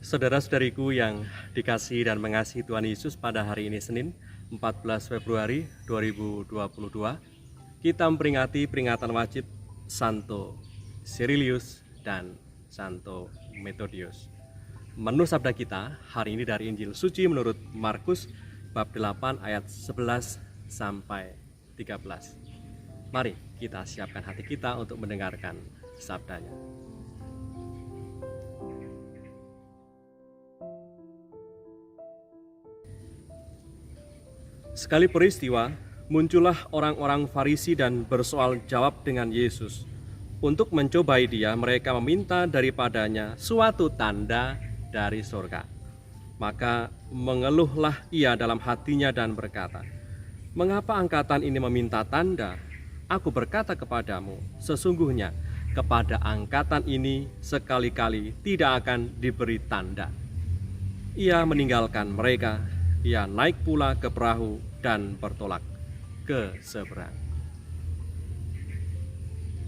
Saudara-saudariku yang dikasihi dan mengasihi Tuhan Yesus, pada hari ini Senin 14 Februari 2022 kita memperingati peringatan wajib Santo Cyrilius dan Santo Methodius. Menu sabda kita hari ini dari Injil Suci menurut Markus bab 8 ayat 11 sampai 13. Mari kita siapkan hati kita untuk mendengarkan sabdanya. Sekali peristiwa, muncullah orang-orang Farisi dan bersoal jawab dengan Yesus. Untuk mencobai dia, mereka meminta daripadanya suatu tanda dari surga. Maka mengeluhlah ia dalam hatinya dan berkata, "Mengapa angkatan ini meminta tanda? Aku berkata kepadamu, sesungguhnya kepada angkatan ini sekali-kali tidak akan diberi tanda." Ia meninggalkan mereka. Ia naik pula ke perahu dan bertolak ke seberang.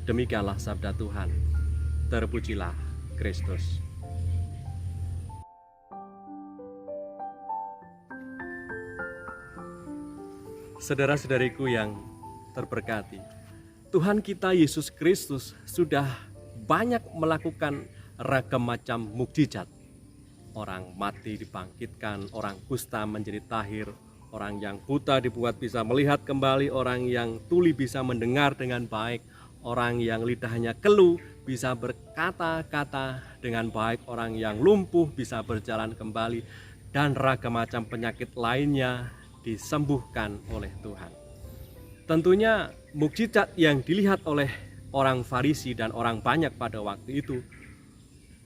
Demikianlah sabda Tuhan. Terpujilah Kristus. Saudara-saudariku yang terberkati, Tuhan kita Yesus Kristus sudah banyak melakukan ragam macam mukjizat. Orang mati dibangkitkan, orang kusta menjadi tahir, orang yang buta dibuat bisa melihat kembali, orang yang tuli bisa mendengar dengan baik, orang yang lidahnya keluh bisa berkata-kata dengan baik, orang yang lumpuh bisa berjalan kembali, dan ragam macam penyakit lainnya disembuhkan oleh Tuhan. Tentunya mukjizat yang dilihat oleh orang Farisi dan orang banyak pada waktu itu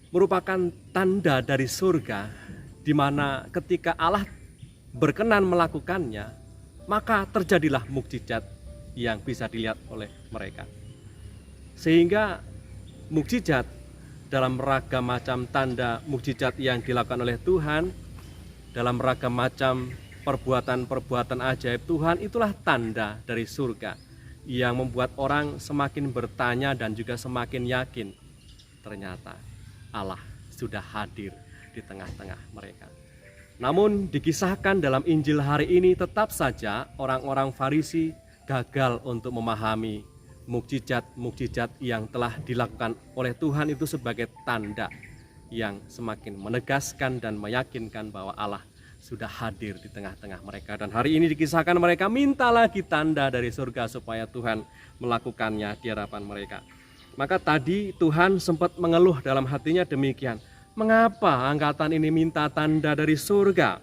merupakan tanda dari surga, di mana ketika Allah berkenan melakukannya, maka terjadilah mukjizat yang bisa dilihat oleh mereka. Sehingga mukjizat dalam ragam macam tanda mukjizat yang dilakukan oleh Tuhan, dalam ragam macam perbuatan-perbuatan ajaib Tuhan, itulah tanda dari surga yang membuat orang semakin bertanya dan juga semakin yakin ternyata Allah sudah hadir di tengah-tengah mereka. Namun dikisahkan dalam Injil hari ini, tetap saja orang-orang Farisi gagal untuk memahami mukjizat-mukjizat yang telah dilakukan oleh Tuhan itu sebagai tanda yang semakin menegaskan dan meyakinkan bahwa Allah sudah hadir di tengah-tengah mereka. Dan hari ini dikisahkan mereka minta lagi tanda dari surga supaya Tuhan melakukannya di hadapan mereka. Maka tadi Tuhan sempat mengeluh dalam hatinya demikian, "Mengapa angkatan ini minta tanda dari surga?"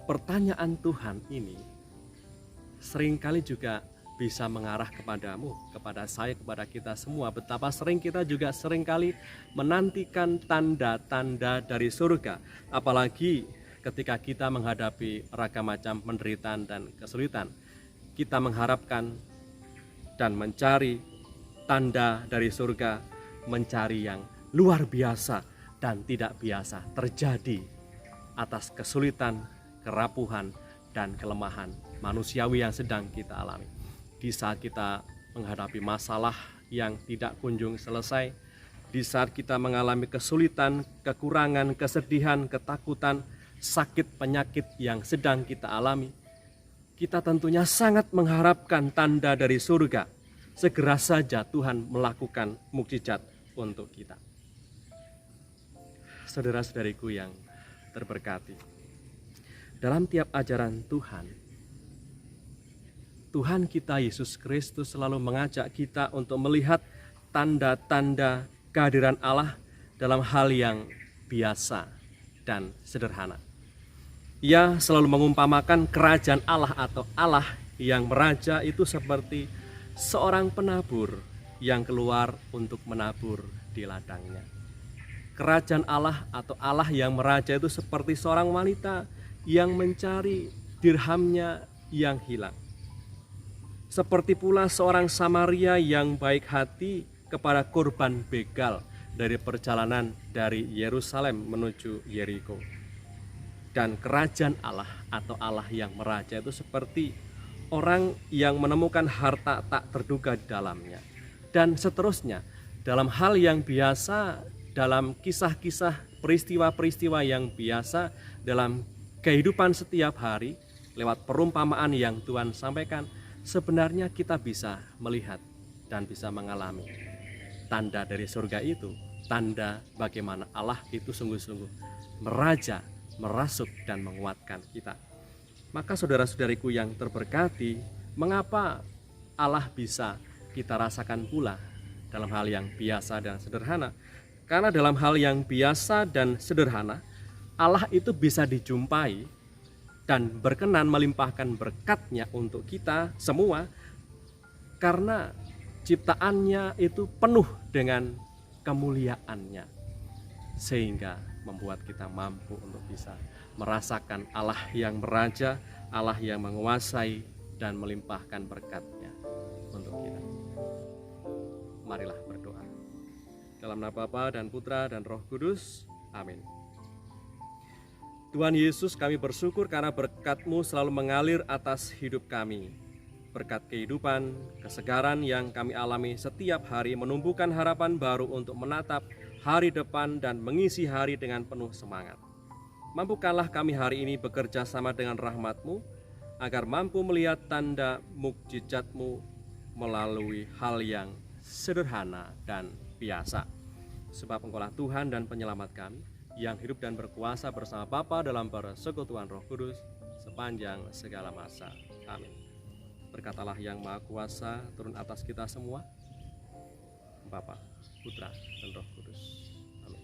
Pertanyaan Tuhan ini seringkali juga bisa mengarah kepadamu, kepada saya, kepada kita semua. Betapa sering kita juga seringkali menantikan tanda-tanda dari surga. Apalagi ketika kita menghadapi ragam macam penderitaan dan kesulitan. Kita mengharapkan dan mencari tanda dari surga, mencari yang luar biasa dan tidak biasa terjadi atas kesulitan, kerapuhan, dan kelemahan manusiawi yang sedang kita alami. Di saat kita menghadapi masalah yang tidak kunjung selesai, di saat kita mengalami kesulitan, kekurangan, kesedihan, ketakutan, sakit, penyakit yang sedang kita alami, kita tentunya sangat mengharapkan tanda dari surga. Segera saja Tuhan melakukan mukjizat untuk kita. Saudara-saudariku yang terberkati, dalam tiap ajaran Tuhan kita Yesus Kristus selalu mengajak kita untuk melihat tanda-tanda kehadiran Allah dalam hal yang biasa dan sederhana. Ia selalu mengumpamakan kerajaan Allah atau Allah yang meraja itu seperti seorang penabur yang keluar untuk menabur di ladangnya. Kerajaan Allah atau Allah yang meraja itu seperti seorang wanita yang mencari dirhamnya yang hilang. Seperti pula seorang Samaria yang baik hati kepada korban begal dari perjalanan dari Yerusalem menuju Yeriko. Dan kerajaan Allah atau Allah yang meraja itu seperti orang yang menemukan harta tak terduga di dalamnya. Dan seterusnya, dalam hal yang biasa dalam kisah-kisah peristiwa-peristiwa yang biasa dalam kehidupan setiap hari, lewat perumpamaan yang Tuhan sampaikan, sebenarnya kita bisa melihat dan bisa mengalami tanda dari surga itu, tanda bagaimana Allah itu sungguh-sungguh meraja, merasuk dan menguatkan kita. Maka saudara-saudariku yang terberkati, mengapa Allah bisa kita rasakan pula dalam hal yang biasa dan sederhana? Karena dalam hal yang biasa dan sederhana, Allah itu bisa dijumpai dan berkenan melimpahkan berkat-Nya untuk kita semua, karena ciptaannya itu penuh dengan kemuliaan-Nya, sehingga membuat kita mampu untuk bisa merasakan Allah yang meraja, Allah yang menguasai dan melimpahkan berkat-Nya untuk kita. Marilah berdoa. Dalam nama Bapa dan Putra dan Roh Kudus. Amin. Tuhan Yesus, kami bersyukur karena berkat-Mu selalu mengalir atas hidup kami. Berkat kehidupan, kesegaran yang kami alami setiap hari menumbuhkan harapan baru untuk menatap hari depan dan mengisi hari dengan penuh semangat. Mampukanlah kami hari ini bekerja sama dengan rahmat-Mu, agar mampu melihat tanda mukjizat-Mu melalui hal yang sederhana dan biasa. Sebab Engkaulah Tuhan dan penyelamat kami, yang hidup dan berkuasa bersama Bapa dalam persekutuan Roh Kudus sepanjang segala masa. Amin. Berkat Allah yang Maha Kuasa turun atas kita semua, Bapa, Putra, dan Roh Kudus. Amin.